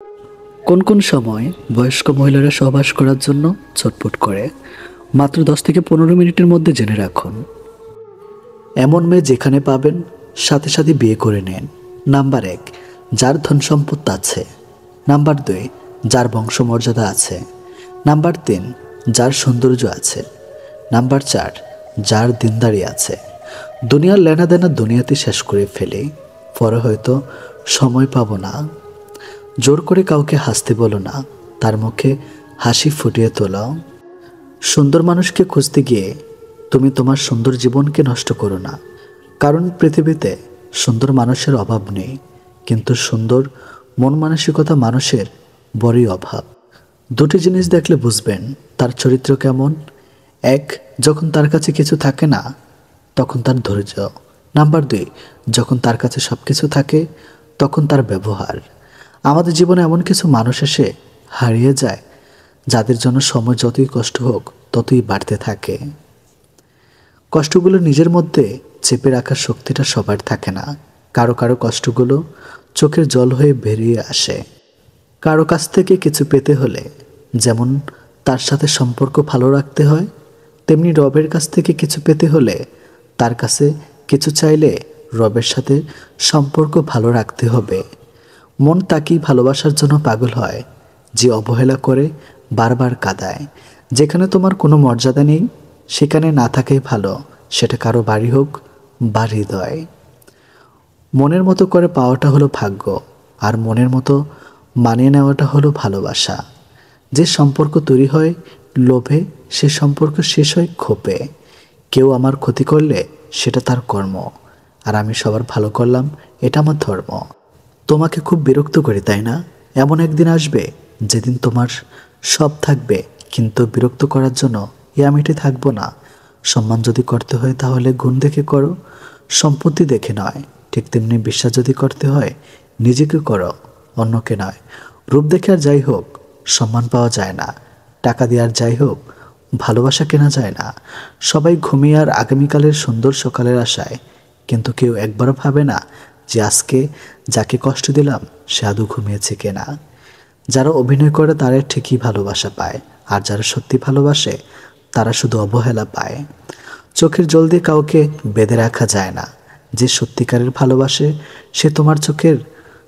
কোন কোন সময় বয়স্ক মহিলারা সহবাস করার জন্য ছটফট করে মাত্র 10 থেকে 15 মিনিটের মধ্যে জেনে রাখুন। এমন মেয়ে যেখানে পাবেন সাথে সাথে বিয়ে করে নেন। নাম্বার 1, যার ধন সম্পদ আছে। নাম্বার 2, যার বংশমর্যাদা আছে। নাম্বার 3, যার সৌন্দর্য আছে। নাম্বার 4, যার দিনদারি আছে। দুনিয়ার লেনাদেনা দুনিয়াতে শেষ করে ফেলে, পরে হয়তো সময় পাবো না। জোর করে কাউকে হাসতে বলো না, তার মুখে হাসি ফুটিয়ে তোলো। সুন্দর মানুষকে খুঁজতে গিয়ে তুমি তোমার সুন্দর জীবনকে নষ্ট করো না, কারণ পৃথিবীতে সুন্দর মানুষের অভাব নেই, কিন্তু সুন্দর মন মানসিকতা মানুষের বড়ই অভাব। দুটি জিনিস দেখলে বুঝবেন তার চরিত্র কেমন। 1, যখন তার কাছে কিছু থাকে না তখন তার ধৈর্য। নাম্বার 2, যখন তার কাছে সব কিছু থাকে তখন তার ব্যবহার। আমাদের জীবনে এমন কিছু মানুষ এসে হারিয়ে যায় যাদের জন্য সময় যতই কষ্ট হোক ততই বাড়তে থাকে। কষ্টগুলো নিজের মধ্যে চেপে রাখার শক্তিটা সবার থাকে না। কারো কারো কষ্টগুলো চোখের জল হয়ে বেরিয়ে আসে। কারো কাছ থেকে কিছু পেতে হলে যেমন তার সাথে সম্পর্ক ভালো রাখতে হয়, তেমনি রবের কাছ থেকে কিছু পেতে হলে তার কাছে কিছু চাইলে রবের সাথে সম্পর্ক ভালো রাখতে হবে। মন তাকেই ভালোবাসার জন্য পাগল হয় যে অবহেলা করে, বারবার কাঁদায়। যেখানে তোমার কোনো মর্যাদা নেই সেখানে না থাকাই ভালো, সেটা কারো বাড়ি হোক বা হৃদয়। মনের মতো করে পাওয়াটা হলো ভাগ্য, আর মনের মতো মানিয়ে নেওয়াটা হলো ভালোবাসা। যে সম্পর্ক তৈরি হয় লোভে, সে সম্পর্ক শেষ হয় ক্ষোভে। কেউ আমার ক্ষতি করলে সেটা তার কর্ম, আর আমি সবার ভালো করলাম এটা আমার ধর্ম। তোমাকে খুব বিরক্ত করি তাই না? এমন একদিন আসবে যেদিন তোমার সব থাকবে, কিন্তু বিরক্ত করার জন্য আমিটি থাকবো না। সম্মান যদি করতে হয় তাহলে গুণ দেখে করো, সম্পত্তি দেখে নয়। ঠিক তেমনি বিশ্বাস যদি করতে হয় নিজেকে করো, অন্যকে নয়। রূপ দেখে আর যাই হোক সম্মান পাওয়া যায় না, টাকা দিয়ে আর যাই হোক ভালোবাসা কেনা যায় না। সবাই ঘুমিয়ে আর আগামীকালের সুন্দর সকালের আশায়, কিন্তু কেউ একবারও ভাবে না যে আজকে যাকে কষ্ট দিলাম সে আদৌ ঘুমিয়েছে কিনা। যারা অভিনয় করে তারা ঠিকই ভালোবাসা পায়, আর যারা সত্যি ভালোবাসে তারা শুধু অবহেলা পায়। চোখের জল দিয়ে কাউকে বেঁধে রাখা যায় না। যে সত্যিকারের ভালোবাসে সে তোমার চোখের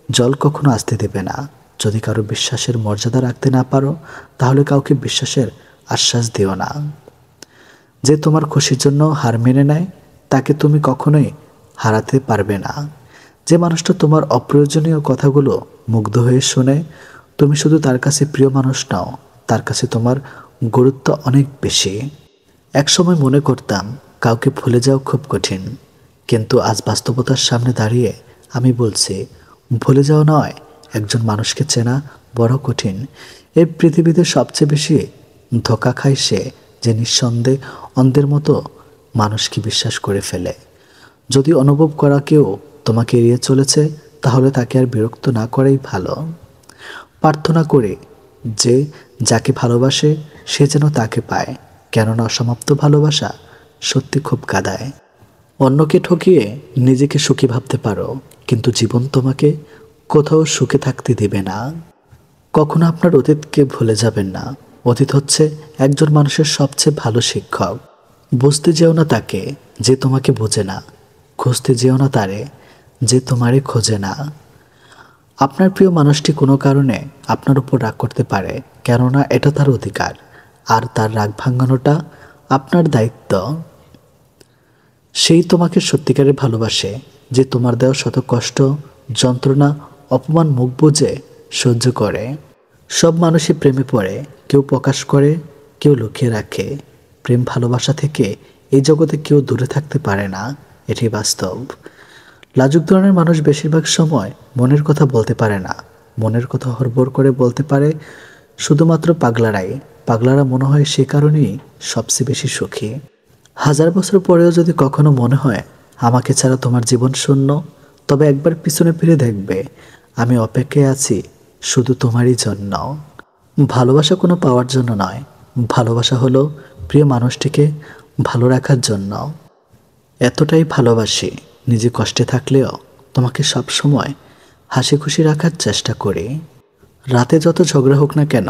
জল কখনো আসতে দেবে না। যদি কারো বিশ্বাসের মর্যাদা রাখতে না পারো তাহলে কাউকে বিশ্বাসের আশ্বাস দিও না। যে তোমার খুশির জন্য হার মেনে নেয় তাকে তুমি কখনোই হারাতে পারবে না। যে মানুষটা তোমার অপ্রয়োজনীয় কথাগুলো মুগ্ধ হয়ে শোনে, তুমি শুধু তার কাছে প্রিয় মানুষ নাও, তার কাছে তোমার গুরুত্ব অনেক বেশি। একসময় মনে করতাম কাউকে ভুলে যাওয়া খুব কঠিন, কিন্তু আজ বাস্তবতার সামনে দাঁড়িয়ে আমি বলছি ভুলে যাওয়া নয়, একজন মানুষকে চেনা বড় কঠিন। এই পৃথিবীতে সবচেয়ে বেশি ধোঁকা খায় সে যে নিঃসন্দেহে অন্ধের মতো মানুষকে বিশ্বাস করে ফেলে। যদি অনুভব করা কেউ তোমাকে এড়িয়ে চলেছে তাহলে তাকে আর বিরক্ত না করাই ভালো। প্রার্থনা করে যে যাকে ভালোবাসে সে যেন তাকে পায়, কেননা অসমাপ্ত ভালোবাসা সত্যি খুব কাঁদায়। অন্যকে ঠকিয়ে নিজেকে সুখী ভাবতে পারো, কিন্তু জীবন তোমাকে কোথাও সুখে থাকতে দিবে না। কখনো আপনার অতীতকে ভুলে যাবেন না। অতীত হচ্ছে একজন মানুষের সবচেয়ে ভালো শিক্ষক। বুঝতে যেও না তাকে যে তোমাকে বোঝে না, খুঁজতে যেও না তারে যে তোমারে খোঁজে না। আপনার প্রিয় মানুষটি কোনো কারণে আপনার উপর রাগ করতে পারে, কেননা এটা তার অধিকার, আর তার রাগ ভাঙানোটা আপনার দায়িত্ব। সেই তোমাকে সত্যিকারে ভালোবাসে যে তোমার দেওয়া শত কষ্ট, যন্ত্রণা, অপমান মুখ বুজে সহ্য করে। সব মানুষই প্রেমে পড়ে, কেউ প্রকাশ করে, কেউ লুকিয়ে রাখে। প্রেম ভালোবাসা থেকে এই জগতে কেউ দূরে থাকতে পারে না, এটি বাস্তব। লাজুক ধরনের মানুষ বেশিরভাগ সময় মনের কথা বলতে পারে না। মনের কথা হড়বড় করে বলতে পারে শুধুমাত্র পাগলারাই। পাগলারা মনে হয় সে কারণেই সবচেয়ে বেশি সুখী। 1000 বছর পরেও যদি কখনো মনে হয় আমাকে ছাড়া তোমার জীবন শূন্য, তবে একবার পিছনে ফিরে দেখবে আমি অপেক্ষায় আছি শুধু তোমারই জন্য। ভালোবাসা কোনো পাওয়ার জন্য নয়, ভালোবাসা হলো প্রিয় মানুষটিকে ভালো রাখার জন্য। এতটাই ভালোবাসি নিজে কষ্টে থাকলেও তোমাকে সব সময় হাসি খুশি রাখার চেষ্টা করি। রাতে যত ঝগড়া হোক না কেন,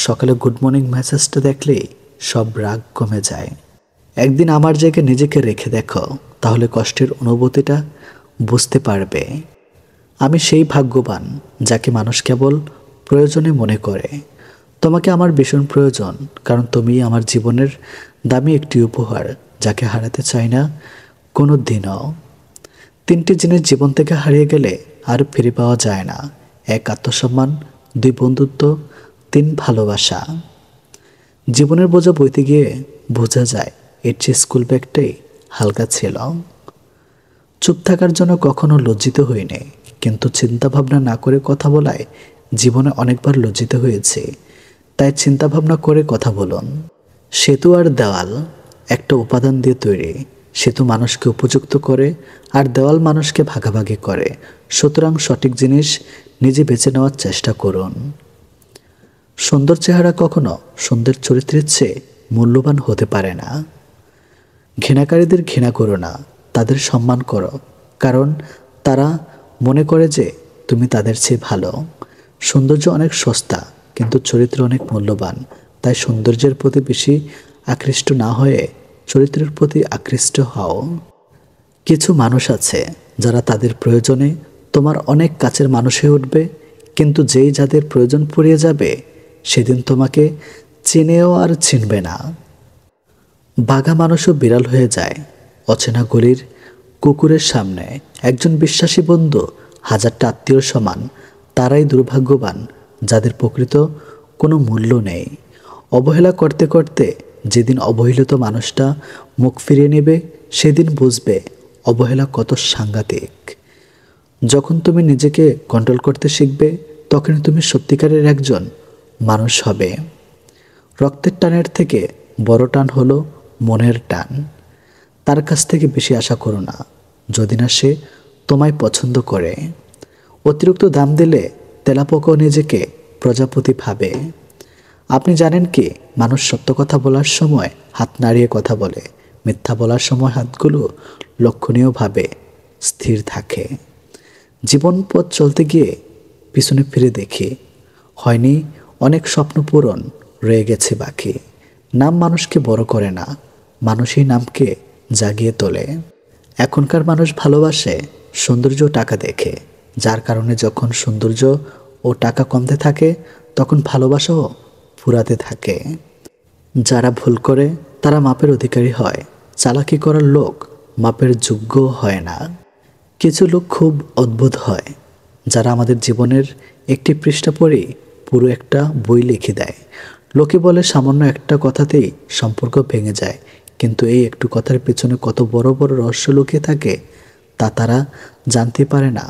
সকালে গুড মর্নিং মেসেজটা দেখলেই সব রাগ কমে যায়। একদিন আমার জায়গায় নিজেকে রেখে দেখো, তাহলে কষ্টের অনুভূতিটা বুঝতে পারবে। আমি সেই ভাগ্যবান যাকে মানুষ কেবল প্রয়োজনে মনে করে। তোমাকে আমার ভীষণ প্রয়োজন, কারণ তুমি আমার জীবনের দামি একটি উপহার, যাকে হারাতে চাই না কোনো দিনও। তিনটি জিনিস জীবন থেকে হারিয়ে গেলে আর ফিরে পাওয়া যায় না: এক, আত্মসম্মান; দুই, বন্ধুত্ব; তিন, ভালোবাসা। জীবনের বোঝা বইতে গিয়ে বোঝা যায় এর চেয়ে স্কুল ব্যাগটাই হালকা ছিল। চুপ থাকার জন্য কখনো লজ্জিত হইনি, কিন্তু চিন্তা ভাবনা না করে কথা বলায় জীবনে অনেকবার লজ্জিত হয়েছে। তাই চিন্তা ভাবনা করে কথা বলুন। সেতু আর দেওয়াল একটা উপাদান দিয়ে তৈরি। সেতু মানুষকে উপযুক্ত করে, আর দেওয়াল মানুষকে ভাগাভাগি করে। সুতরাং সঠিক জিনিস নিজে বেছে নেওয়ার চেষ্টা করুন। সুন্দর চেহারা কখনো সুন্দর চরিত্রের চেয়ে মূল্যবান হতে পারে না। ঘৃণাকারীদের ঘৃণা করো না, তাদের সম্মান করো, কারণ তারা মনে করে যে তুমি তাদের চেয়ে ভালো। সৌন্দর্য অনেক সস্তা, কিন্তু চরিত্র অনেক মূল্যবান। তাই সৌন্দর্যের প্রতি বেশি আকৃষ্ট না হয়ে চরিত্রের প্রতি আকৃষ্ট হও। কিছু মানুষ আছে যারা তাদের প্রয়োজনে তোমার অনেক কাছের মানুষ হয়ে উঠবে, কিন্তু যেই যাদের প্রয়োজন ফুরিয়ে যাবে, সেদিন তোমাকে চিনেও আর চিনবে না। বাঘা মানুষও বিড়াল হয়ে যায় অচেনা গলির কুকুরের সামনে। একজন বিশ্বাসী বন্ধু হাজারটা আত্মীয়র সমান। তারাই দুর্ভাগ্যবান যাদের প্রকৃত কোনো মূল্য নেই। অবহেলা করতে করতে যেদিন অবহেলিত মানুষটা মুখ ফিরিয়ে নেবে, সেদিন বুঝবে অবহেলা কত সাংঘাতিক। যখন তুমি নিজেকে কন্ট্রোল করতে শিখবে, তখনই তুমি সত্যিকারের একজন মানুষ হবে। রক্তের টানের থেকে বড় টান হলো মনের টান। তার কাছ থেকে বেশি আশা করো না, যদি না সে তোমায় পছন্দ করে। অতিরিক্ত দাম দিলে তেলাপোকাও নিজেকে প্রজাপতি ভাবে। আপনি জানেন কি, মানুষ সত্য কথা বলার সময় হাত নাড়িয়ে কথা বলে, মিথ্যা বলার সময় হাতগুলো লক্ষণীয়ভাবে স্থির থাকে। জীবন পথ চলতে গিয়ে পিছনে ফিরে দেখি, হয়নি অনেক স্বপ্ন পূরণ, রয়ে গেছে বাকি। নাম মানুষকে বড় করে না, মানুষই নামকে জাগিয়ে তোলে। এখনকার মানুষ ভালোবাসে সৌন্দর্য ও টাকা দেখে, যার কারণে যখন সৌন্দর্য ও টাকা কমতে থাকে, তখন ভালোবাসাও ফুরাতে থাকে। যারা ভুল করে তারা মাপের অধিকারী হয়, চালাকি করার লোক মাপের যোগ্য হয় না। কিছু লোক খুব অদ্ভুত হয়, যারা আমাদের জীবনের একটি পৃষ্ঠা পড়েই পুরো একটা বই লিখে দেয়। লোকে বলে সামান্য একটা কথাতেই সম্পর্ক ভেঙে যায়, কিন্তু এই একটু কথার পেছনে কত বড় বড় রহস্য লুকিয়ে থাকে তা তারা জানতে পারে না।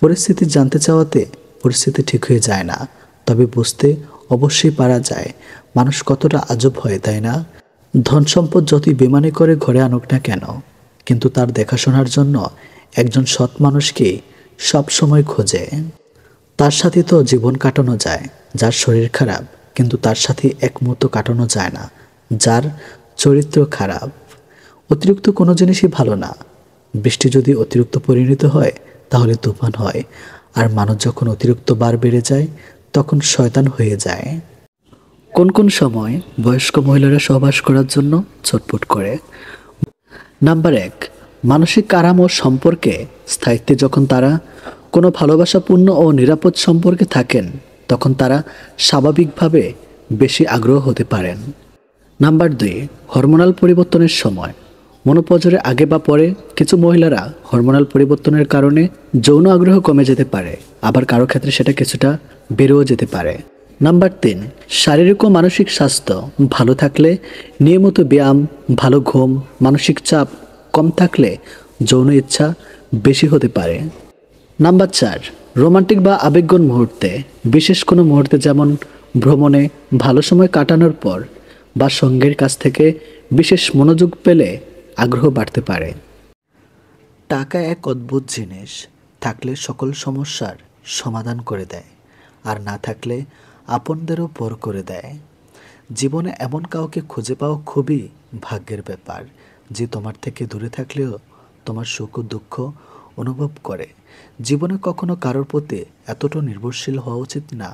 পরিস্থিতি জানতে চাওয়াতে পরিস্থিতি ঠিক হয়ে যায় না, তবে বুঝতে অবশ্যই পারা যায় মানুষ কতটা আজব হয়, তাই না? ধন সম্পদ যতই বেমানি করে ঘরে আনুক না কেন, কিন্তু তার দেখাশোনার জন্য একজন সৎ মানুষকে সব সময় খোঁজে। তার সাথে তো জীবন কাটানো যায় যার শরীর খারাপ, কিন্তু তার সাথে এক মুহূর্ত কাটানো যায় না যার চরিত্র খারাপ। অতিরিক্ত কোনো জিনিসই ভালো না। বৃষ্টি যদি অতিরিক্ত পরিণত হয় তাহলে তুফান হয়, আর মানুষ যখন অতিরিক্ত বার বেড়ে যায় তখন শয়তান হয়ে যায়। কোন কোন সময় বয়স্ক মহিলারা সহবাস করার জন্য ছটফট করে? নাম্বার 1, মানসিক আরাম ও সম্পর্কে স্থায়িত্বে। যখন তারা কোনো ভালোবাসাপূর্ণ ও নিরাপদ সম্পর্কে থাকেন, তখন তারা স্বাভাবিকভাবে বেশি আগ্রহ হতে পারেন। নাম্বার 2, হরমোনাল পরিবর্তনের সময়। মনোপজরের আগে বা পরে কিছু মহিলারা হরমোনাল পরিবর্তনের কারণে যৌন আগ্রহ কমে যেতে পারে, আবার কারো ক্ষেত্রে সেটা কিছুটা বেড়েও যেতে পারে। নাম্বার 3, শারীরিক ও মানসিক স্বাস্থ্য ভালো থাকলে, নিয়মিত ব্যায়াম, ভালো ঘুম, মানসিক চাপ কম থাকলে যৌন ইচ্ছা বেশি হতে পারে। নাম্বার 4, রোমান্টিক বা আবেগঘন মুহূর্তে, বিশেষ কোনো মুহূর্তে যেমন ভ্রমণে, ভালো সময় কাটানোর পর বা সঙ্গীর কাছ থেকে বিশেষ মনোযোগ পেলে আগ্রহ বাড়তে পারে। টাকা এক অদ্ভুত জিনিস, থাকলে সকল সমস্যার সমাধান করে দেয়, আর না থাকলে আপনদেরও পর করে দেয়। জীবনে এমন কাউকে খুঁজে পাওয়া খুবই ভাগ্যের ব্যাপার, যে তোমার থেকে দূরে থাকলেও তোমার সুখ ও দুঃখ অনুভব করে। জীবনে কখনো কারোর প্রতি এতটা নির্ভরশীল হওয়া উচিত না,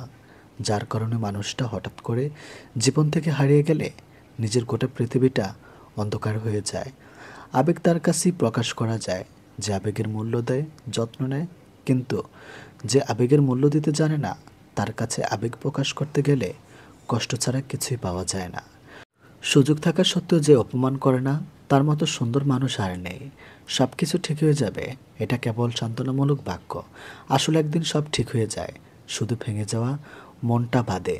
যার কারণে মানুষটা হঠাৎ করে জীবন থেকে হারিয়ে গেলে নিজের গোটা পৃথিবীটা অন্ধকার হয়ে যায়। আবেগ তার কাছেই প্রকাশ করা যায়, যে আবেগের মূল্য দেয়, যত্ন নেয়। কিন্তু যে আবেগের মূল্য দিতে জানে না, তার কাছে আবেগ প্রকাশ করতে গেলে কষ্ট ছাড়া কিছুই পাওয়া যায় না। সুযোগ থাকা সত্ত্বেও যে অপমান করে না, তার মতো সুন্দর মানুষ আর নেই। সব কিছু ঠিক হয়ে যাবে, এটা কেবল সান্ত্বনামূলক বাক্য। আসলে একদিন সব ঠিক হয়ে যায়, শুধু ভেঙে যাওয়া মনটা বাদে।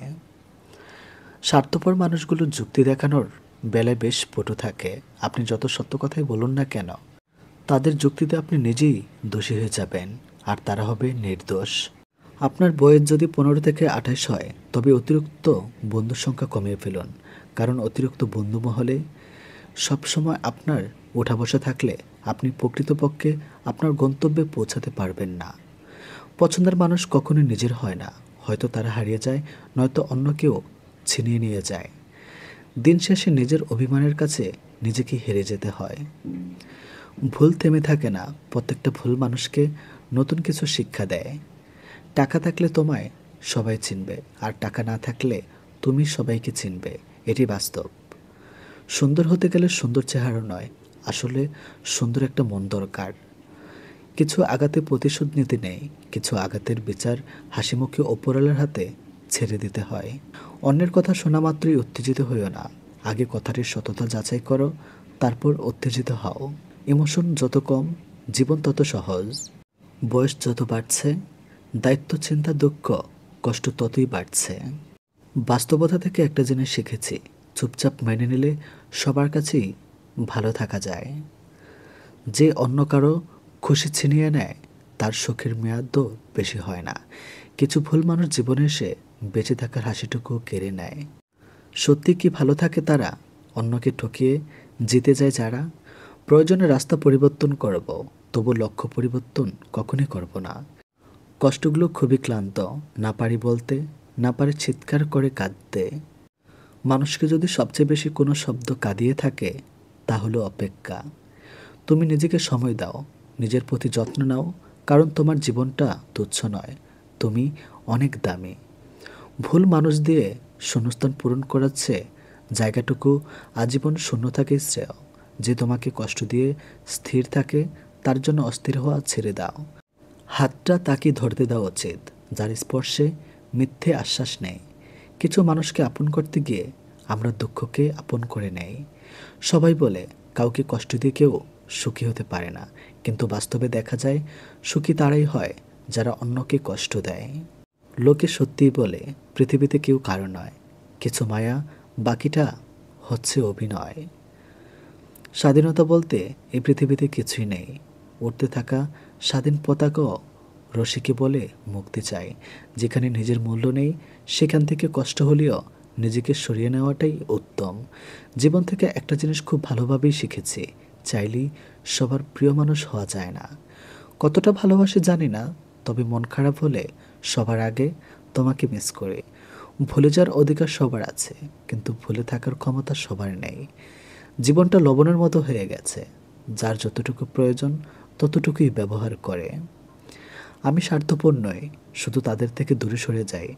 স্বার্থপর মানুষগুলো যুক্তি দেখানোর বেলায় বেশ পটু থাকে। আপনি যত সত্য কথাই বলুন না কেন, তাদের যুক্তিতে আপনি নিজেই দোষী হয়ে যাবেন, আর তারা হবে নির্দোষ। আপনার বয়স যদি 15 থেকে 28 হয়, তবে অতিরিক্ত বন্ধুর সংখ্যা কমিয়ে ফেলুন। কারণ অতিরিক্ত বন্ধু মহলে সবসময় আপনার ওঠা বসা থাকলে আপনি প্রকৃতপক্ষে আপনার গন্তব্যে পৌঁছাতে পারবেন না। পছন্দের মানুষ কখনো নিজের হয় না, হয়তো তারা হারিয়ে যায়, নয়তো অন্য কেউ ছিনিয়ে নিয়ে যায়। দিন শেষে নিজের অভিমানের কাছে নিজেকে হেরে যেতে হয়। ভুল থেমে থাকে না, প্রত্যেকটা ভুল মানুষকে নতুন কিছু শিক্ষা দেয়। টাকা থাকলে তোমায় সবাই চিনবে, আর টাকা না থাকলে তুমি সবাইকে চিনবে, এটি বাস্তব। সুন্দর হতে গেলে সুন্দর চেহারা নয়, আসলে সুন্দর একটা মন দরকার। কিছু আঘাতে প্রতিশোধ নিতে নেই, কিছু আঘাতের বিচার হাসিমুখে ওপরওয়ালার হাতে ছেড়ে দিতে হয়। অন্যের কথা শোনা মাত্রই উত্তেজিত হইও না, আগে কথাটির সততা যাচাই করো, তারপর উত্তেজিত হও। ইমোশন যত কম, জীবন তত সহজ। বয়স যত বাড়ছে, দায়িত্ব, চিন্তা, দুঃখ, কষ্ট ততই বাড়ছে। বাস্তবতা থেকে একটা জিনিস শিখেছি, চুপচাপ মেনে নিলে সবার কাছেই ভালো থাকা যায়। যে অন্য কারো খুশি ছিনিয়ে নেয়, তার সুখের মেয়াদও বেশি হয় না। কিছু ভুল মানুষ জীবনে এসে বেঁচে থাকার হাসিটুকু কেড়ে নেয়। সত্যি কি ভালো থাকে তারা? অন্যকে ঠকিয়ে জিতে যায় যারা। প্রয়োজনে রাস্তা পরিবর্তন করব, তবু লক্ষ্য পরিবর্তন কখনই করব না। কষ্টগুলো খুবই ক্লান্ত, না পারি বলতে, না পারি চিৎকার করে কাঁদতে। মানুষকে যদি সবচেয়ে বেশি কোনো শব্দ কাঁদিয়ে থাকে, তা হলো অপেক্ষা। তুমি নিজেকে সময় দাও, নিজের প্রতি যত্ন নাও, কারণ তোমার জীবনটা তুচ্ছ নয়, তুমি অনেক দামি। ভুল মানুষ দিয়ে শূন্যস্থান পূরণ করাচ্ছে জায়গাটুকু আজীবন শূন্য থাকে শ্রেয়। যে তোমাকে কষ্ট দিয়ে স্থির থাকে, তার জন্য অস্থির হওয়া ছেড়ে দাও। হাতটা তাকে ধরতে দেওয়া উচিত, যার স্পর্শে মিথ্যে আশ্বাস নেই। কিছু মানুষকে আপন করতে গিয়ে আমরা দুঃখকে আপন করে নেই। সবাই বলে কাউকে কষ্ট দিয়ে কেউ সুখী হতে পারে না, কিন্তু বাস্তবে দেখা যায় সুখী তারাই হয় যারা অন্যকে কষ্ট দেয়। লোকে সত্যিই বলে পৃথিবীতে কেউ কারো নয়, কিছু মায়া, বাকিটা হচ্ছে অভিনয়। স্বাধীনতা বলতে এই পৃথিবীতে কিছুই নেই। উড়তে থাকা স্বাধীন পতাকাও রসিকে বলে মুক্তি চাই। যেখানে নিজের মূল্য নেই, সেখান থেকে কষ্ট হলেও নিজেকে সরিয়ে নেওয়াটাই উত্তম। জীবন থেকে একটা জিনিস খুব ভালোভাবেই শিখেছি, চাইলেই সবার প্রিয় মানুষ হওয়া যায় না। কতটা ভালোবাসি জানি না, তবে মন খারাপ হলে সবার আগে তোমাকে মিস করে। ভুলে যাওয়ার অধিকার সবার আছে, কিন্তু ভুলে থাকার ক্ষমতা সবার নেই। জীবনটা লবণের মতো হয়ে গেছে, যার যতটুকু প্রয়োজন ততটুকুই ব্যবহার করে। আমি স্বার্থপর নই, শুধু তাদের থেকে দূরে সরে যাই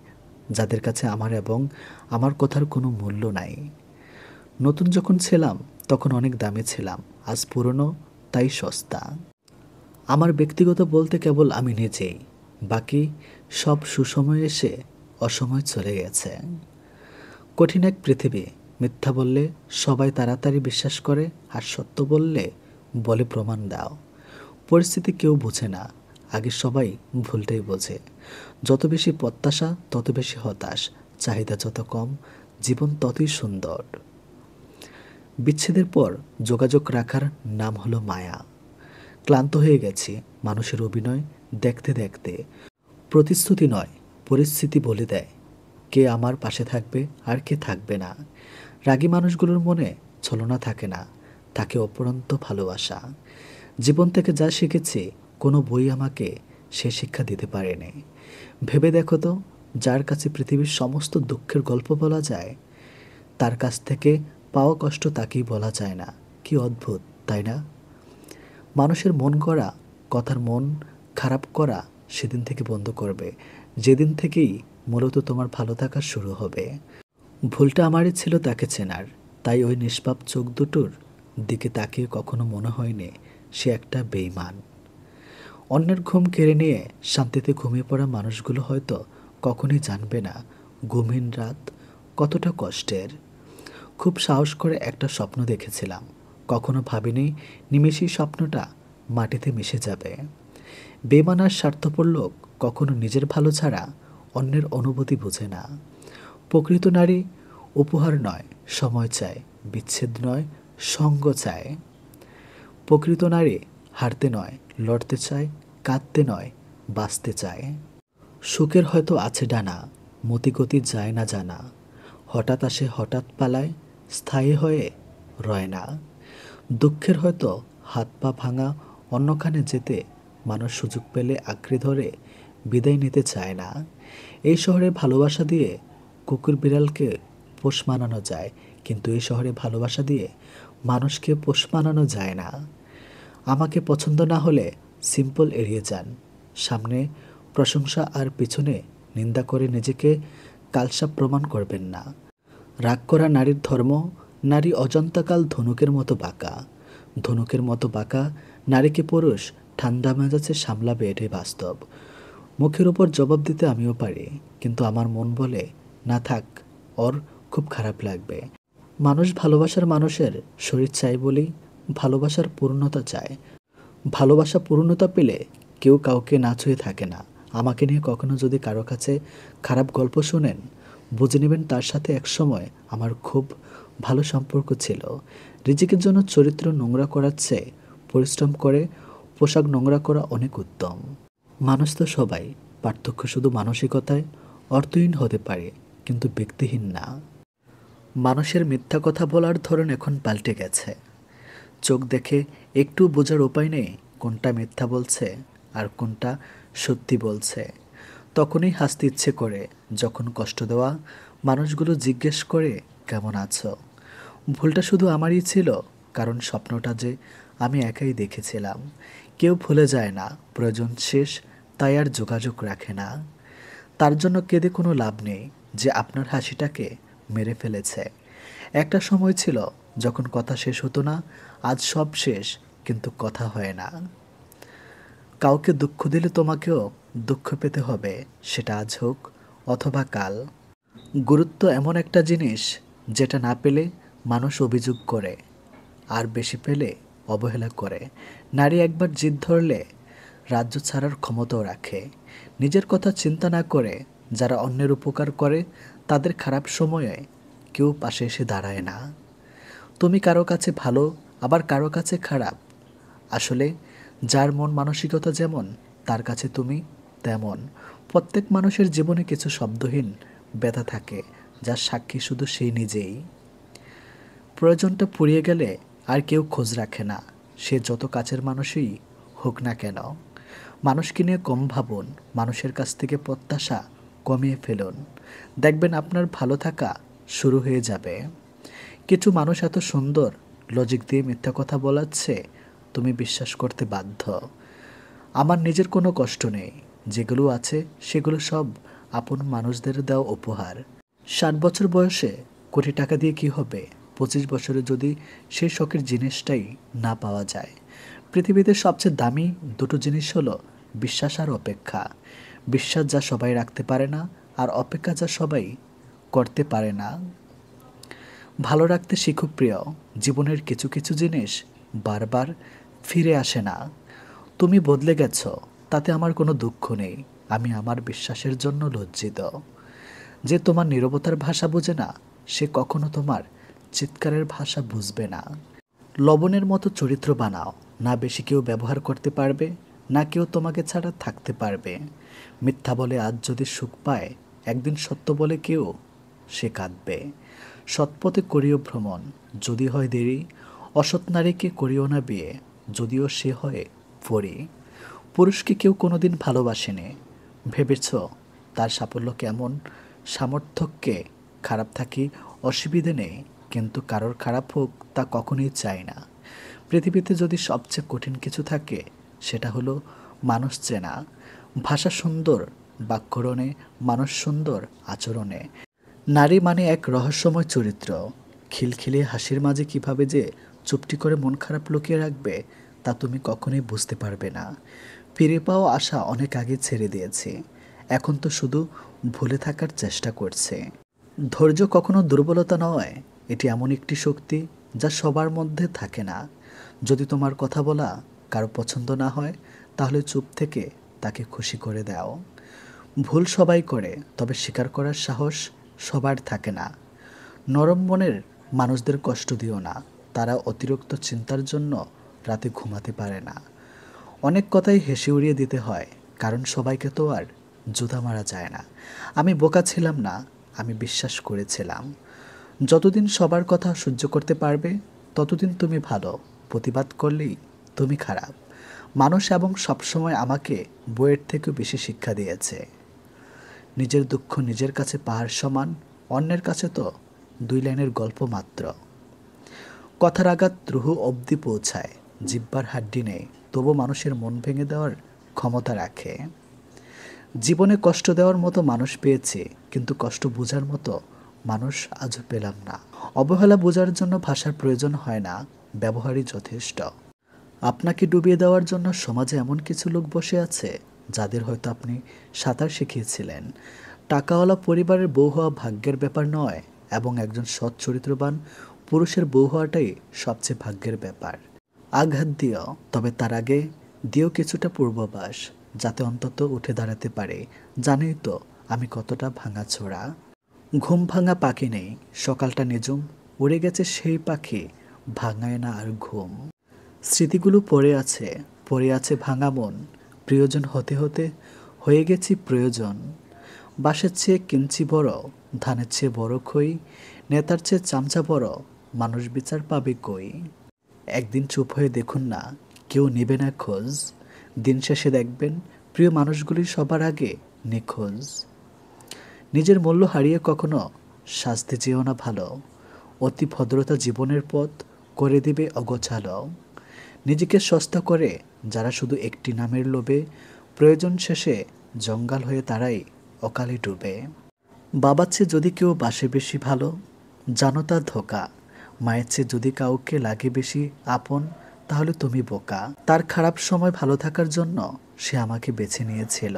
যাদের কাছে আমার এবং আমার কথার কোনো মূল্য নাই। নতুন যখন ছিলাম তখন অনেক দামে ছিলাম, আজ পুরনো তাই সস্তা। আমার ব্যক্তিগত বলতে কেবল আমি নিজেই, বাকি সব সুসময় এসে অসময় চলে গেছে। কঠিন এক পৃথিবী, মিথ্যা বললে সবাই তাড়াতাড়ি বিশ্বাস করে, আর সত্য বললে বলে প্রমাণ দাও। পরিস্থিতি কেউ বোঝে না, আগে সবাই ভুলটাই বোঝে। যত বেশি প্রত্যাশা তত বেশি হতাশ, চাহিদা যত কম জীবন ততই সুন্দর। বিচ্ছেদের পর যোগাযোগ রাখার নাম হলো মায়া। ক্লান্ত হয়ে গেছি মানুষের অভিনয় দেখতে দেখতে। প্রতিশ্রুতি নয়, পরিস্থিতি বলে দেয় কে আমার পাশে থাকবে আর কে থাকবে না। রাগী মানুষগুলোর মনে ছলনা থাকে না, থাকে অপরন্ত ভালোবাসা। জীবন থেকে যা শিখেছি, কোনো বই আমাকে সে শিক্ষা দিতে পারেনি। ভেবে দেখো তো, যার কাছে পৃথিবীর সমস্ত দুঃখের গল্প বলা যায়, তার কাছ থেকে পাওয়া কষ্ট তাকেই বলা যায় না। কি অদ্ভুত, তাই না? মানুষের মন গড়া কথার মন খারাপ করা সেদিন থেকে বন্ধ করবে, যেদিন থেকেই মূলত তোমার ভালো থাকা শুরু হবে। ভুলটা আমারই ছিল তাকে চেনার, তাই ওই নিষ্পাপ চোখ দুটোর দিকে তাকিয়ে কখনো মনে হয়নি সে একটা বেঈমান। অন্যের ঘুম কেড়ে নিয়ে শান্তিতে ঘুমিয়ে পড়া মানুষগুলো হয়তো কখনোই জানবে না ঘুমহীন রাত কতটা কষ্টের। খুব সাহস করে একটা স্বপ্ন দেখেছিলাম, কখনো ভাবিনি নিমেষেই স্বপ্নটা মাটিতে মিশে যাবে। বেঈমান আর স্বার্থপর লোক কখনো নিজের ভালো ছাড়া অন্যের অনুভূতি বোঝে না। প্রকৃত নারী উপহার নয়, সময় চায়, বিচ্ছেদ নয়, সঙ্গ চায়। প্রকৃত নারী হারতে নয়, লড়তে চায়, কাঁদতে নয়, বাঁচতে চায়। সুখের হয়তো আছে ডানা, মতিগতি যায় না জানা। হঠাৎ আসে হঠাৎ পালায়, স্থায়ী হয়ে রয় না। দুঃখের হয়তো হাত পা ভাঙা, অন্যখানে যেতে মানুষ সুযোগ পেলে আঁকড়ে ধরে বিদায় নিতে চায় না। এই শহরে ভালোবাসা দিয়ে কুকুর বিড়ালকে পোষ মানানো যায়, কিন্তু এই শহরে ভালোবাসা দিয়ে মানুষকে পোষ মানানো যায় না। আমাকে পছন্দ না হলে সিম্পল এড়িয়ে যান। সামনে প্রশংসা আর পিছনে নিন্দা করে নিজেকে কালসাপ প্রমাণ করবেন না। রাগ করা নারীর ধর্ম, নারী অজন্তাকাল ধনুকের মতো বাঁকা। ধনুকের মতো বাঁকা নারীকে পুরুষ ঠান্ডা মেজাজে সামলাবে, এটাই বাস্তব। মুখের উপর জবাব দিতে আমিও পারি, কিন্তু আমার মন বলে না থাক, ওর খুব খারাপ লাগবে। মানুষ ভালোবাসার মানুষের শরীর চাই বলেই ভালোবাসার পূর্ণতা চায়। ভালোবাসা পূর্ণতা পেলে কেউ কাউকে না ছুঁয়ে থাকে না। আমাকে নিয়ে কখনো যদি কারো কাছে খারাপ গল্প শোনেন, বুঝে নেবেন তার সাথে একসময় আমার খুব ভালো সম্পর্ক ছিল। রিজিকের জন্য চরিত্র নোংরা করার চেয়ে পরিশ্রম করে পোশাক নোংরা করা অনেক উত্তম। মানুষ তো সবাই, পার্থক্য শুধু মানসিকতায়। অর্থহীন হতে পারে, কিন্তু ব্যক্তিহীন না। মানুষের মিথ্যা কথা বলার ধরন এখন পাল্টে গেছে। চোখ দেখে একটু বোঝার উপায় নেই কোনটা মিথ্যা বলছে আর কোনটা সত্যি বলছে। তখনই হাসতে ইচ্ছে করে যখন কষ্ট দেওয়া মানুষগুলো জিজ্ঞেস করে কেমন আছো। ভুলটা শুধু আমারই ছিল, কারণ স্বপ্নটা যে আমি একাই দেখেছিলাম। কেউ ভুলে যায় না, প্রয়োজন শেষ তাই আর যোগাযোগ রাখে না। তার জন্য কেঁদে কোনো লাভ নেই যে আপনার হাসিটাকে মেরে ফেলেছে। একটা সময় ছিল যখন কথা শেষ হতো না, আজ সব শেষ কিন্তু কথা হয় না। কাউকে দুঃখ দিলে তোমাকেও দুঃখ পেতে হবে, সেটা আজ হোক অথবা কাল। গুরুত্ব এমন একটা জিনিস যেটা না পেলে মানুষ অভিযোগ করে, আর বেশি পেলে অবহেলা করে। নারী একবার জিদ ধরলে রাজ্য ছাড়ার ক্ষমতাও রাখে। নিজের কথা চিন্তা না করে যারা অন্যের উপকার করে, তাদের খারাপ সময়ে কেউ পাশে এসে দাঁড়ায় না। তুমি কারো কাছে ভালো, আবার কারো কাছে খারাপ। আসলে যার মন মানসিকতা যেমন, তার কাছে তুমি তেমন। প্রত্যেক মানুষের জীবনে কিছু শব্দহীন ব্যথা থাকে, যার সাক্ষী শুধু সেই নিজেই। প্রয়োজনটা ফুরিয়ে গেলে আর কেউ খোঁজ রাখে না, সে যত কাছের মানুষই হোক না কেন। মানুষকে নিয়ে কম ভাবুন, মানুষের কাছ থেকে প্রত্যাশা কমিয়ে ফেলুন। দেখবেন আপনার ভালো থাকা শুরু হয়ে যাবে। কিছু মানুষ এত সুন্দর, লজিক দিয়ে মিথ্যা কথা বলাচ্ছে তুমি বিশ্বাস করতে বাধ্য। আমার নিজের কোনো কষ্ট নেই, যেগুলো আছে সেগুলো সব আপন মানুষদের দেওয়া উপহার। 60 বছর বয়সে কোটি টাকা দিয়ে কি হবে 25 বছরে যদি সেই শখের জিনিসটাই না পাওয়া যায়। পৃথিবীতে সবচেয়ে দামি দুটো জিনিস হলো বিশ্বাস আর অপেক্ষা। বিশ্বাস যা সবাই রাখতে পারে না, আর অপেক্ষা যা সবাই করতে পারে না। ভালো রাখতে শিখো প্রিয়, জীবনের কিছু কিছু জিনিস বারবার ফিরে আসে না। তুমি বদলে গেছো, তাতে আমার কোনো দুঃখ নেই। আমি আমার বিশ্বাসের জন্য লজ্জিত। যে তোমার নীরবতার ভাষা বোঝে না, সে কখনো তোমার চিৎকারের ভাষা বুঝবে না। লবণের মতো চরিত্র বানাও, না বেশি কেউ ব্যবহার করতে পারবে, না কেউ তোমাকে ছাড়া থাকতে পারবে। মিথ্যা বলে আজ যদি সুখ পায়, একদিন সত্য বলে কেউ সে কাঁদবে। সৎপথে করিও ভ্রমণ, যদি হয় দেরি। অসৎ নারীকে করিও না বিয়ে, যদিও সে হয় পরী। পুরুষকে কেউ কোনোদিন ভালোবাসেনি, ভেবেছ তার সাফল্য কেমন? সামর্থ্যকে খারাপ থাকি অসুবিধে নেই, কিন্তু কারোর খারাপ হোক তা কখনোই চাই না। পৃথিবীতে যদি সবচেয়ে কঠিন কিছু থাকে, সেটা হলো মানুষ চেনা। ভাষা সুন্দর, বাক্যরণে, মানুষ সুন্দর আচরণে। নারী মানে এক রহস্যময় চরিত্র। খিলখিলিয়ে হাসির মাঝে কিভাবে যে চুপটি করে মন খারাপ লুকিয়ে রাখবে তা তুমি কখনোই বুঝতে পারবে না। ফিরে পাওয়া আশা অনেক আগে ছেড়ে দিয়েছি, এখন তো শুধু ভুলে থাকার চেষ্টা করছে। ধৈর্য কখনো দুর্বলতা নয়, এটি এমন একটি শক্তি যা সবার মধ্যে থাকে না। যদি তোমার কথা বলা কারো পছন্দ না হয়, তাহলে চুপ থেকে তাকে খুশি করে দাও। ভুল সবাই করে, তবে স্বীকার করার সাহস সবার থাকে না। নরম মনের মানুষদের কষ্ট দিও না, তারা অতিরিক্ত চিন্তার জন্য রাতে ঘুমাতে পারে না। অনেক কথাই হেসে উড়িয়ে দিতে হয়, কারণ সবাইকে তো আর জুতা মারা যায় না। আমি বোকা ছিলাম না, আমি বিশ্বাস করেছিলাম। যতদিন সবার কথা সহ্য করতে পারবে ততদিন তুমি ভালো, প্রতিবাদ করলেই তুমি খারাপ। মানুষ এবং সবসময় আমাকে বইয়ের থেকেও বেশি শিক্ষা দিয়েছে। নিজের দুঃখ নিজের কাছে পাহাড় সমান, অন্যের কাছে তো 2 লাইনের গল্প মাত্র। কথার আঘাত রুহু অবধি পৌঁছায়, জিহ্বার হাড্ডি নেই, তবু মানুষের মন ভেঙে দেওয়ার ক্ষমতা রাখে। জীবনে কষ্ট দেওয়ার মতো মানুষ পেয়েছি, কিন্তু কষ্ট বোঝার মতো মানুষ আজও পেলাম না। অবহেলা বোঝার জন্য ভাষার প্রয়োজন হয় না, ব্যবহারই যথেষ্ট। আপনাকে ডুবিয়ে দেওয়ার জন্য সমাজে এমন কিছু লোক বসে আছে যাদের হয়তো আপনি সাঁতার শিখিয়েছিলেন। টাকাওয়ালা পরিবারের বউ হওয়া ভাগ্যের ব্যাপার নয়, এবং একজন সৎ চরিত্রবান পুরুষের বউ হওয়াটাই সবচেয়ে ভাগ্যের ব্যাপার। আঘাত দিও, তবে তার আগে দিও কিছুটা পূর্বাভাস, যাতে অন্তত উঠে দাঁড়াতে পারে। জানোই তো আমি কতটা ভাঙাচোরা। ঘুম ভাঙা পাখি নেই, সকালটা নিঝুম, উড়ে গেছে সেই পাখি, ভাঙায় না আর ঘুম। স্মৃতিগুলো পড়ে আছে ভাঙা মন। প্রিয়জন হতে হতে হয়ে গেছি প্রয়োজন। বাঁশের চেয়ে কিঞ্চি বড়, ধানের চেয়ে বড় খই, নেতার চেয়ে চামচা বড়, মানুষ বিচার পাবে কই। একদিন চুপ হয়ে দেখুন না, কেউ নেবে না খোঁজ। দিন শেষে দেখবেন প্রিয় মানুষগুলি সবার আগে নিখোঁজ। নিজের মূল্য হারিয়ে কখনো সাজতে চেয়েও না ভালো। অতি ভদ্রতা জীবনের পথ করে দিবে অগোছালো। নিজেকে সস্তা করে যারা শুধু একটি নামের লোভে, প্রয়োজন শেষে জঞ্জাল হয়ে তারাই অকালে ডুবে। বাবার চেয়ে যদি কেউ বাসে বেশি ভালো, জানো তা ধোঁকা। মায়ের চেয়ে যদি কাউকে লাগে বেশি আপন, তাহলে তুমি বোকা। তার খারাপ সময় ভালো থাকার জন্য সে আমাকে বেছে নিয়েছিল।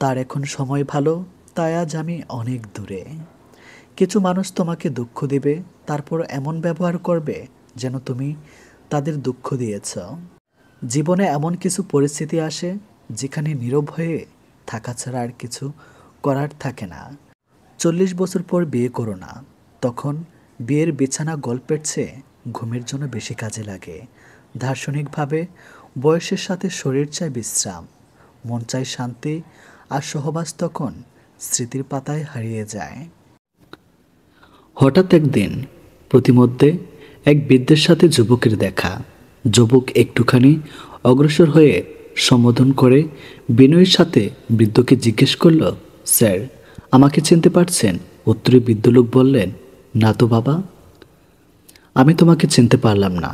তার এখন সময় ভালো, তাই আজ আমি অনেক দূরে। কিছু মানুষ তোমাকে দুঃখ দিবে, তারপর এমন ব্যবহার করবে যেন তুমি তাদের দুঃখ দিয়েছ। জীবনে এমন কিছু পরিস্থিতি আসে যেখানে নীরব হয়ে থাকা ছাড়া আর কিছু করার থাকে না। 40 বছর পর বিয়ে করো না, তখন বিয়ের বিছানা গল্পের চেয়ে ঘুমের জন্য বেশি কাজে লাগে। দার্শনিকভাবে বয়সের সাথে শরীর চায় বিশ্রাম, মন চায় শান্তি, আর সহবাস তখন স্মৃতির পাতায় হারিয়ে যায়। হঠাৎ একদিন প্রতিমধ্যে এক বৃদ্ধের সাথে যুবকের দেখা। যুবক একটুখানি অগ্রসর হয়ে সম্বোধন করে বিনয়ের সাথে বৃদ্ধকে জিজ্ঞেস করল, স্যার, আমাকে চিনতে পারছেন? উত্তরে বৃদ্ধ লোক বললেন, না তো বাবা, আমি তোমাকে চিনতে পারলাম না।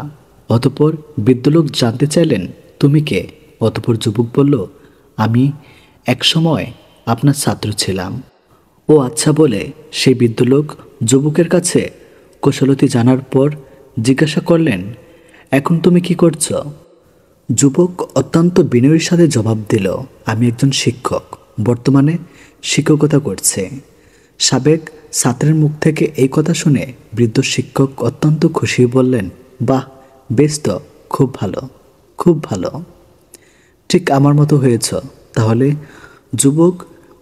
অতঃপর বৃদ্ধ লোক জানতে চাইলেন, তুমি কে? অতঃপর যুবক বলল, আমি একসময় আপনার ছাত্র ছিলাম। ও আচ্ছা বলে সেই বৃদ্ধ লোক যুবকের কাছে কুশলতি জানার পর জিজ্ঞাসা করলেন, এখন তুমি কি করছো? যুবক অত্যন্ত বিনয়ের সাথে জবাব দিল, আমি একজন শিক্ষক, বর্তমানে শিক্ষকতা করছে। সাবেক ছাত্রের মুখ থেকে এই কথা শুনে বৃদ্ধ শিক্ষক অত্যন্ত খুশি বললেন, বাহ, বেশ তো, খুব ভালো, খুব ভালো, ঠিক আমার মতো হয়েছ তাহলে। যুবক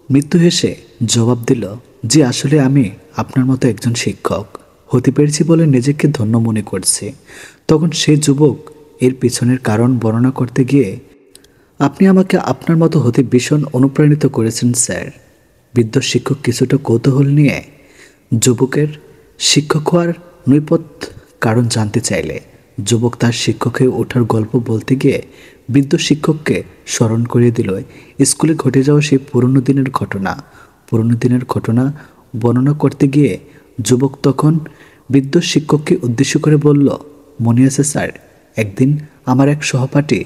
মৃত্যু হেসে জবাব দিল, জি, আসলে আমি আপনার মতো একজন শিক্ষক হতে পেরেছি বলে নিজেকে ধন্য মনে করছি। তখন সেই যুবক এর পিছনের কারণ বর্ণনা করতে গিয়ে, আপনি আমাকে আপনার মতো হতে ভীষণ অনুপ্রাণিত করেছেন স্যার। বৃদ্ধ শিক্ষক কিছুটা কৌতূহল নিয়ে যুবকের শিক্ষক হওয়ার নৈপথ্য কারণ জানতে চাইলে যুবক তার শিক্ষক হয়ে ওঠার গল্প বলতে গিয়ে বৃদ্ধ শিক্ষককে স্মরণ করিয়ে দিল স্কুলে ঘটে যাওয়া সেই পুরনো দিনের ঘটনা বর্ণনা করতে গিয়ে যুবক তখন বৃদ্ধ শিক্ষককে উদ্দেশ্য করে বলল, মনে আছে স্যার, একদিন আমার এক সহপাঠী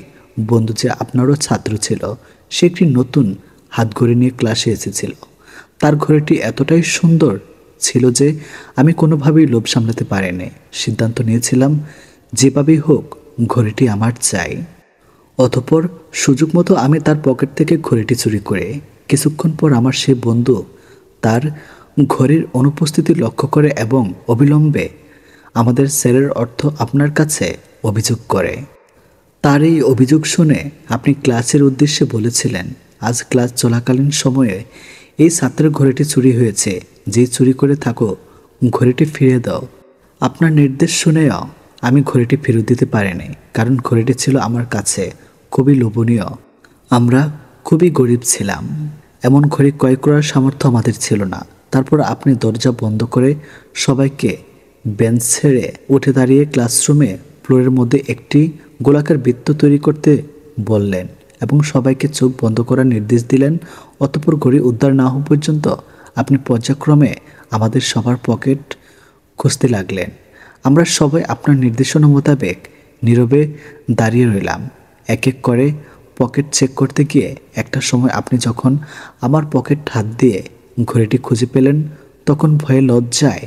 বন্ধু যে আপনারও ছাত্র ছিল, সে একটি নতুন হাত ঘড়ি নিয়ে ক্লাসে এসেছিল। তার ঘড়িটি এতটাই সুন্দর ছিল যে আমি কোনোভাবেই লোভ সামলাতে পারিনি। সিদ্ধান্ত নিয়েছিলাম যেভাবেই হোক ঘড়িটি আমার চাই। অতঃপর সুযোগ মতো আমি তার পকেট থেকে ঘড়িটি চুরি করে কিছুক্ষণ পর আমার সেই বন্ধু তার ঘড়ির অনুপস্থিতি লক্ষ্য করে এবং অবিলম্বে আমাদের স্যারের অর্থ আপনার কাছে অভিযোগ করে। তার এই অভিযোগ শুনে আপনি ক্লাসের উদ্দেশ্যে বলেছিলেন, আজ ক্লাস চলাকালীন সময়ে এই ছাত্রের ঘড়িটি চুরি হয়েছে, যে চুরি করে থাকো ঘড়িটি ফিরিয়ে দাও। আপনার নির্দেশ শুনেও আমি ঘড়িটি ফেরত দিতে পারিনি, কারণ ঘড়িটি ছিল আমার কাছে খুবই লোভনীয়। আমরা খুবই গরিব ছিলাম, এমন ঘড়ি ক্রয় করার সামর্থ্য আমাদের ছিল না। তারপর আপনি দরজা বন্ধ করে সবাইকে বেঞ্চ ছেড়ে উঠে দাঁড়িয়ে ক্লাসরুমে ফ্লোরের মধ্যে একটি গোলাকার বৃত্ত তৈরি করতে বললেন এবং সবাইকে চোখ বন্ধ করার নির্দেশ দিলেন। অতঃপর ঘড়ি উদ্ধার না হওয়া পর্যন্ত আপনি পর্যায়ক্রমে আমাদের সবার পকেট খুঁজতে লাগলেন। আমরা সবাই আপনার নির্দেশনা মোতাবেক নীরবে দাঁড়িয়ে রইলাম। এক এক করে পকেট চেক করতে গিয়ে একটা সময় আপনি যখন আমার পকেট হাত দিয়ে ঘড়িটি খুঁজে পেলেন, তখন ভয়ে লজ্জায়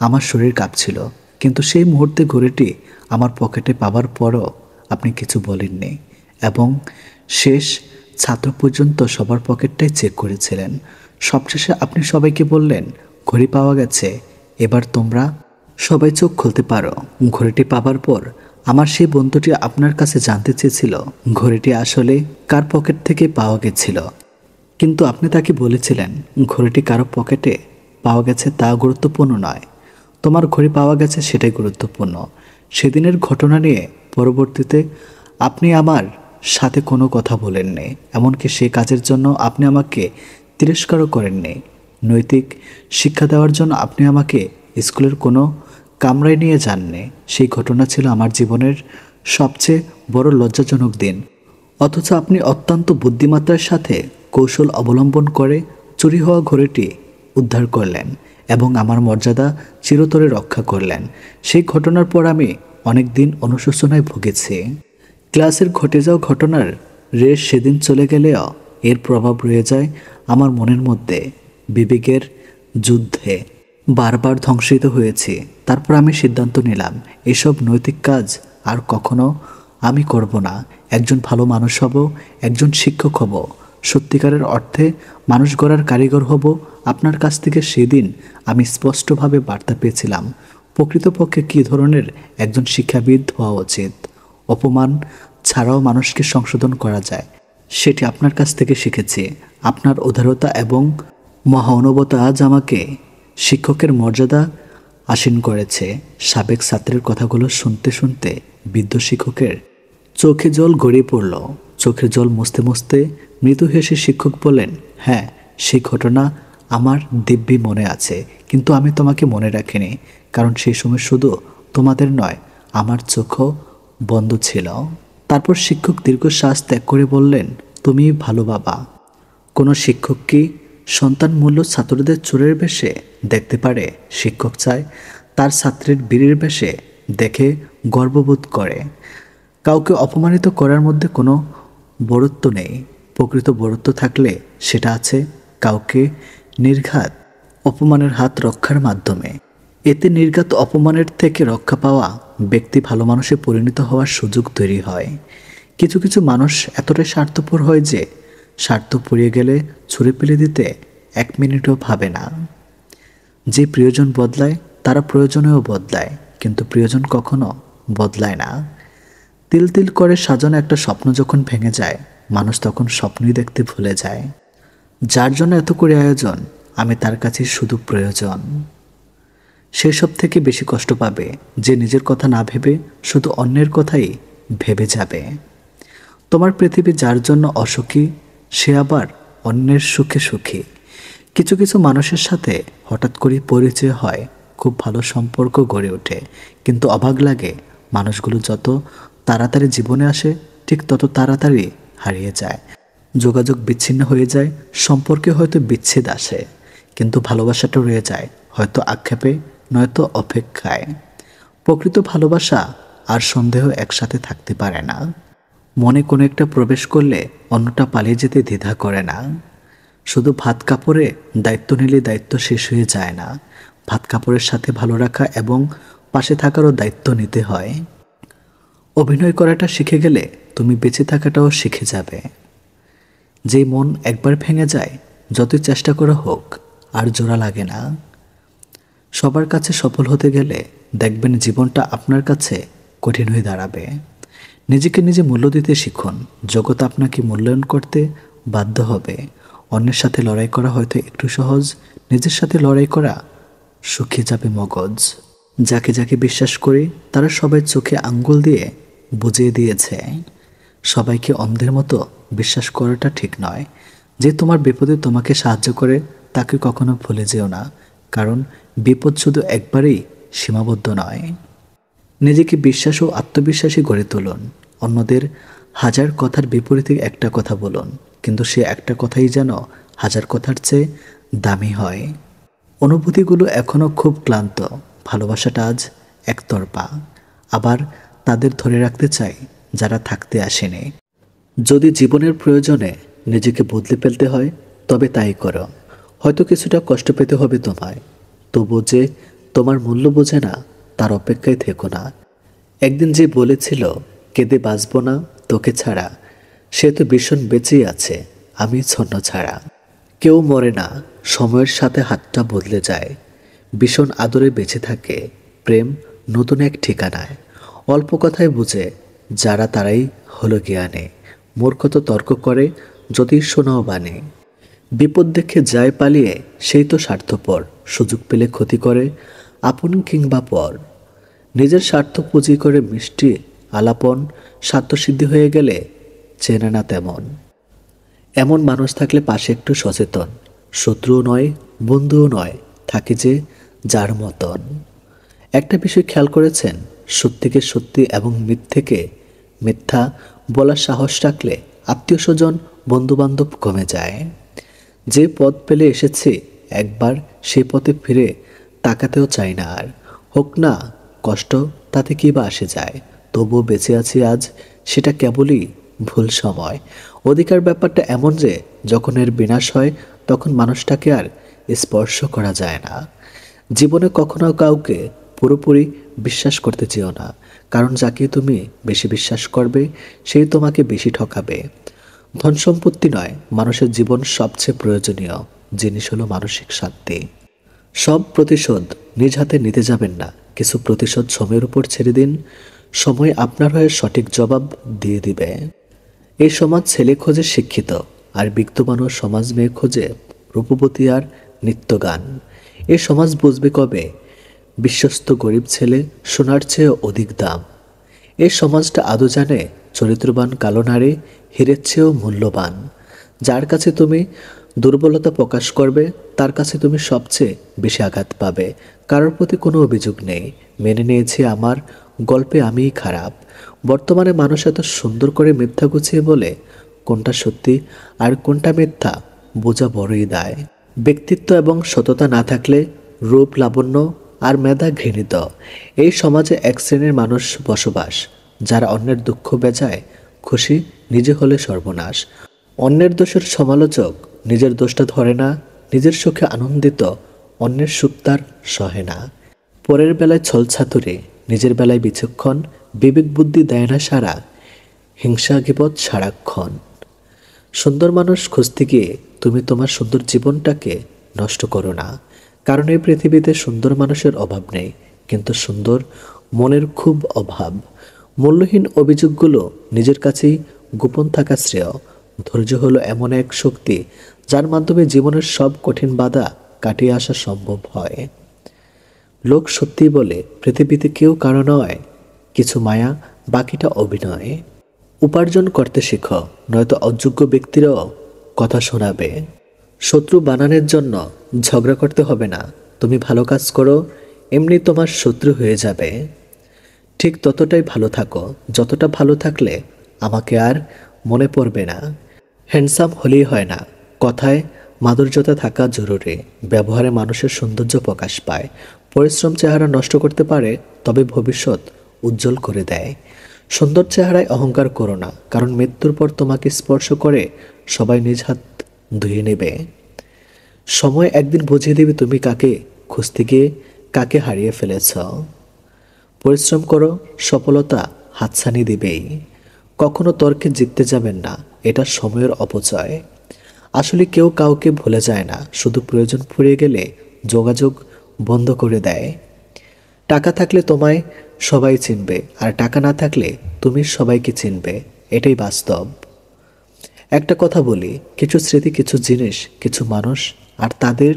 আমার শরীর কাঁপছিল। কিন্তু সেই মুহূর্তে ঘড়িটি আমার পকেটে পাওয়ার পরও আপনি কিছু বলেননি এবং শেষ ছাত্র পর্যন্ত সবার পকেটটাই চেক করেছিলেন। সবশেষে আপনি সবাইকে বললেন, ঘড়ি পাওয়া গেছে, এবার তোমরা সবাই চোখ খুলতে পারো। ঘড়িটি পাবার পর আমার সেই বন্ধুটি আপনার কাছে জানতে চেয়েছিল ঘড়িটি আসলে কার পকেট থেকে পাওয়া গেছিল, কিন্তু আপনি তাকে বলেছিলেন ঘড়িটি কারো পকেটে পাওয়া গেছে তা গুরুত্বপূর্ণ নয়, তোমার ঘড়ি পাওয়া গেছে সেটাই গুরুত্বপূর্ণ। সেদিনের ঘটনা নিয়ে পরবর্তীতে আপনি আমার সাথে কোনো কথা বলেননি, এমনকি সেই কাজের জন্য আপনি আমাকে তিরস্কারও করেননি। নৈতিক শিক্ষা দেওয়ার জন্য আপনি আমাকে স্কুলের কোনো কামরায় নিয়ে যাননি। সেই ঘটনা ছিল আমার জীবনের সবচেয়ে বড় লজ্জাজনক দিন। অথচ আপনি অত্যন্ত বুদ্ধিমত্তার সাথে কৌশল অবলম্বন করে চুরি হওয়া ঘড়িটি উদ্ধার করলেন এবং আমার মর্যাদা চিরতরে রক্ষা করলেন। সেই ঘটনার পর আমি অনেক দিন অনুশোচনায় ভুগেছি। ক্লাসের ঘটে যাওয়া ঘটনার রেশ সেদিন চলে গেলেও এর প্রভাব রয়ে যায় আমার মনের মধ্যে। বিবেকের যুদ্ধে বারবার ধ্বংসিত হয়েছি। তারপর আমি সিদ্ধান্ত নিলাম এসব নৈতিক কাজ আর কখনো আমি করব না। একজন ভালো মানুষ হব, একজন শিক্ষক হব, সত্যিকারের অর্থে মানুষ গড়ার কারিগর হব। আপনার কাছ থেকে সেদিন আমি স্পষ্টভাবে বার্তা পেয়েছিলাম প্রকৃতপক্ষে কী ধরনের একজন শিক্ষাবিদ হওয়া উচিত। অপমান ছাড়াও মানুষকে সংশোধন করা যায়, সেটি আপনার কাছ থেকে শিখেছি। আপনার উদারতা এবং মহানুভবতা আজ আমাকে শিক্ষকের মর্যাদা আসীন করেছে। সাবেক ছাত্রের কথাগুলো শুনতে শুনতে বৃদ্ধ শিক্ষকের চোখে জল গড়িয়ে পড়ল। চোখের জল মুছতে মুছতে মৃদু হেসে শিক্ষক বললেন, হ্যাঁ, সেই ঘটনা আমার দিব্যি মনে আছে, কিন্তু আমি তোমাকে মনে রাখিনি, কারণ সেই সময় শুধু তোমাদের নয়, আমার চোখও বন্ধ ছিল। তারপর শিক্ষক দীর্ঘশ্বাস ত্যাগ করে বললেন, তুমি ভালো বাবা। কোনো শিক্ষক কি সন্তান মূল্য ছাত্রদের চোরের বেশে দেখতে পারে? শিক্ষক চায় তার ছাত্রের বীরের বেশে দেখে গর্ববোধ করে। কাউকে অপমানিত করার মধ্যে কোনো বড়ত্ব নেই। প্রকৃত বড়ত্ব থাকলে সেটা আছে কাউকে নির্ঘাত অপমানের হাত রক্ষার মাধ্যমে। এতে নির্ঘাত অপমানের থেকে রক্ষা পাওয়া ব্যক্তি ভালো মানুষে পরিণত হওয়ার সুযোগ তৈরি হয়। কিছু কিছু মানুষ এতটাই স্বার্থপর হয় যে স্বার্থ পুড়িয়ে গেলে ছুঁড়ে ফেলে দিতে 1 মিনিটও ভাবে না। যে প্রিয়জন বদলায় তারা প্রয়োজনেও বদলায়, কিন্তু প্রিয়জন কখনো বদলায় না। তিল তিল করে সাজানো একটা স্বপ্ন যখন ভেঙে যায়, মানুষ তখন স্বপ্নই দেখতে ভুলে যায়। যার জন্য এত করে আয়োজন, আমি তার কাছে শুধু প্রয়োজন। সেসব থেকে বেশি কষ্ট পাবে যে নিজের কথা না ভেবে শুধু অন্যের কথাই ভেবে যাবে। তোমার পৃথিবী যার জন্য অসুখী, সে আবার অন্যের সুখে সুখী। কিছু কিছু মানুষের সাথে হঠাৎ করে পরিচয় হয়, খুব ভালো সম্পর্ক গড়ে ওঠে, কিন্তু অবাক লাগে মানুষগুলো যত তাড়াতাড়ি জীবনে আসে ঠিক তত তাড়াতাড়ি হারিয়ে যায়। যোগাযোগ বিচ্ছিন্ন হয়ে যায়, সম্পর্কে হয়তো বিচ্ছেদ আসে, কিন্তু ভালোবাসাটা রয়ে যায়, হয়তো আক্ষেপে নয়তো অপেক্ষায়। প্রকৃত ভালোবাসা আর সন্দেহ একসাথে থাকতে পারে না। মনে কোনো একটা প্রবেশ করলে অন্যটা পালিয়ে যেতে দ্বিধা করে না। শুধু ভাত কাপড়ে দায়িত্ব নিলে দায়িত্ব শেষ হয়ে যায় না, ভাত কাপড়ের সাথে ভালো রাখা এবং পাশে থাকারও দায়িত্ব নিতে হয়। অভিনয় করাটা শিখে গেলে তুমি বেঁচে থাকাটাও শিখে যাবে। যেই মন একবার ভেঙে যায়, যতই চেষ্টা করা হোক আর জোড়া লাগে না। সবার কাছে সফল হতে গেলে দেখবেন জীবনটা আপনার কাছে কঠিন হয়ে দাঁড়াবে। নিজেকে নিজে মূল্য দিতে শিখুন, জগৎ আপনাকে মূল্যায়ন করতে বাধ্য হবে। অন্যের সাথে লড়াই করা হয়তো একটু সহজ, নিজের সাথে লড়াই করা শুকিয়ে যাবে মগজ। যাকে যাকে বিশ্বাস করি তারা সবাই চোখে আঙ্গুল দিয়ে বুঝিয়ে দিয়েছে, সবাইকে অন্ধের মতো বিশ্বাস করাটা ঠিক নয়। যে তোমার বিপদে তোমাকে সাহায্য করে তাকে কখনো ভুলে যেও না, কারণ বিপদ শুধু একবারেই সীমাবদ্ধ নয়। নিজেকে বিশ্বাস ও আত্মবিশ্বাসী গড়ে তুলুন। অন্যদের হাজার কথার বিপরীতে একটা কথা বলুন, কিন্তু সে একটা কথাই যেন হাজার কথার চেয়ে দামি হয়। অনুভূতিগুলো এখনও খুব ক্লান্ত, ভালোবাসাটা আজ একতরফা, আবার তাদের ধরে রাখতে চাই যারা থাকতে আসেনি। যদি জীবনের প্রয়োজনে নিজেকে বদলে ফেলতে হয় তবে তাই করো। হয়তো কিছুটা কষ্ট পেতে হবে তোমায়, তবু যে তোমার মূল্য বোঝে না তার অপেক্ষায় থেকো না। একদিন যে বলেছিল কেঁদে বাঁচব না তোকে ছাড়া, সে তো ভীষণ বেঁচেই আছে আমি ছন্ন ছাড়া। কেউ মরে না, সময়ের সাথে হাতটা বদলে যায়। ভীষণ আদরে বেঁচে থাকে প্রেম নতুন এক ঠিকানায়। অল্প কথায় বুঝে যারা তারাই হলো জ্ঞানে, মূর্খত তর্ক করে যদি শোনাও বানে। বিপদ দেখে যায় পালিয়ে সেই তো স্বার্থপর, সুযোগ পেলে ক্ষতি করে আপন কিংবা পর। নিজের স্বার্থ পুঁজি করে মিষ্টি আলাপন, স্বার্থসিদ্ধি হয়ে গেলে চেনে না তেমন। এমন মানুষ থাকলে পাশে একটু সচেতন, শত্রুও নয় বন্ধুও নয়, থাকে যে যার মতন। একটা বিষয় খেয়াল করেছেন, সত্যিকে সত্যি এবং মিথ্যেকে মিথ্যা বলার সাহস রাখলে আত্মীয় স্বজন বন্ধুবান্ধব কমে যায়। যে পথ পেলে এসেছি একবার সেই পথে ফিরে তাকাতেও চাই না আর। হোক না কষ্ট, তাতে কি বা আসে যায়, তবুও বেঁচে আছি আজ, সেটা কেবলই ভুল সময়। অধিকার ব্যাপারটা এমন যে যখন এর বিনাশ হয় তখন মানুষটাকে আর স্পর্শ করা যায় না। জীবনে কখনো কাউকে পুরোপুরি বিশ্বাস করতে চেও না, কারণ যাকে তুমি বেশি বিশ্বাস করবে সেই তোমাকে বেশি ঠকাবে। ধন সম্পত্তি নয়, মানুষের জীবন সবচেয়ে প্রয়োজনীয় জিনিস হলো মানসিক শান্তি। সব প্রতিশোধ নিজ হাতে নিতে যাবেন না, কিছু প্রতিশোধ সময়ের উপর ছেড়ে দিন, সময় আপনার হয়ে সঠিক জবাব দিয়ে দিবে। এই সমাজ ছেলে খোঁজে শিক্ষিত আর বিত্তবান, সমাজ মেয়ে খোঁজে রূপবতী আর নিত্যগান। এই সমাজ বুঝবে কবে বিশ্বস্ত গরিব ছেলে সোনার চেয়েও অধিক দাম। এই সমাজটা আদৌ জানে চরিত্রবান কালো নারী হীরের চেয়েও মূল্যবান। যার কাছে তুমি দুর্বলতা প্রকাশ করবে তার কাছে তুমি সবচেয়ে বেশি আঘাত পাবে। কারোর প্রতি কোনো অভিযোগ নেই, মেনে নিয়েছি আমার গল্পে আমিই খারাপ। বর্তমানে মানুষ এত সুন্দর করে মিথ্যা গুছিয়ে বলে, কোনটা সত্যি আর কোনটা মিথ্যা বোঝা বড়ই দায়। ব্যক্তিত্ব এবং সততা না থাকলে রূপ লাবণ্য আর মেধা ঘৃণিত। এই সমাজে এক শ্রেণীর মানুষ বসবাস, যারা অন্যের দুঃখ বেজায় খুশি, নিজে হলে সর্বনাশ। অন্যের দোষের সমালোচক নিজের দোষটা ধরে না, নিজের সুখে আনন্দিত অন্যের সুখ তার সহে না। পরের বেলায় ছলছাতুরে, নিজের বেলায় বিচক্ষণ, বিবেক বুদ্ধি দেয় না সারা, হিংসা গিবত সারাক্ষণ। সুন্দর মানুষ খুঁজতে গিয়ে তুমি তোমার সুন্দর জীবনটাকে নষ্ট করো না, কারণ এই পৃথিবীতে সুন্দর মানুষের অভাব নেই, কিন্তু সুন্দর মনের খুব অভাব। মূল্যহীন অভিযোগগুলো নিজের কাছেই গোপন থাকা শ্রেয়। ধৈর্য হলো এমন এক শক্তি যার মাধ্যমে জীবনের সব কঠিন বাধা কাটিয়ে আসা সম্ভব হয়। লোক সত্যি বলে পৃথিবীতে কেউ কারো নয়, কিছু মায়া বাকিটা অভিনয়। উপার্জন করতে শিখো, নয়তো অযোগ্য ব্যক্তিরাও কথা শোনাবে। শত্রু বানানোর জন্য ঝগড়া করতে হবে না, তুমি ভালো কাজ করো এমনি তোমার শত্রু হয়ে যাবে। ঠিক ততটাই ভালো থাকো যতটা ভালো থাকলে আমাকে আর মনে পড়বে না। হ্যান্ডসাম হলেই হয় না, কথায় মাধুর্যতা থাকা জরুরি, ব্যবহারে মানুষের সৌন্দর্য প্রকাশ পায়। পরিশ্রম চেহারা নষ্ট করতে পারে, তবে ভবিষ্যৎ উজ্জ্বল করে দেয়। সুন্দর চেহারায় অহংকার করো না, কারণ মৃত্যুর পর তোমাকে স্পর্শ করে সবাই নিজ হাত ধুয়ে নেবে। সময় একদিন বুঝিয়ে দেবে তুমি কাকে খুঁজতে গিয়ে কাকে হারিয়ে ফেলেছ। পরিশ্রম করো, সফলতা হাতছানি দিবেই। কখনো তর্কে জিততে যাবেন না, এটা সময়ের অপচয়। আসলে কেউ কাউকে ভুলে যায় না, শুধু প্রয়োজন ফুরিয়ে গেলে যোগাযোগ বন্ধ করে দেয়। টাকা থাকলে তোমায় সবাই চিনবে, আর টাকা না থাকলে তুমি সবাইকে চিনবে, এটাই বাস্তব। একটা কথা বলি, কিছু স্মৃতি, কিছু জিনিস, কিছু মানুষ আর তাদের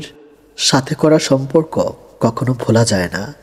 সাথে করা সম্পর্ক কখনো ভোলা যায় না।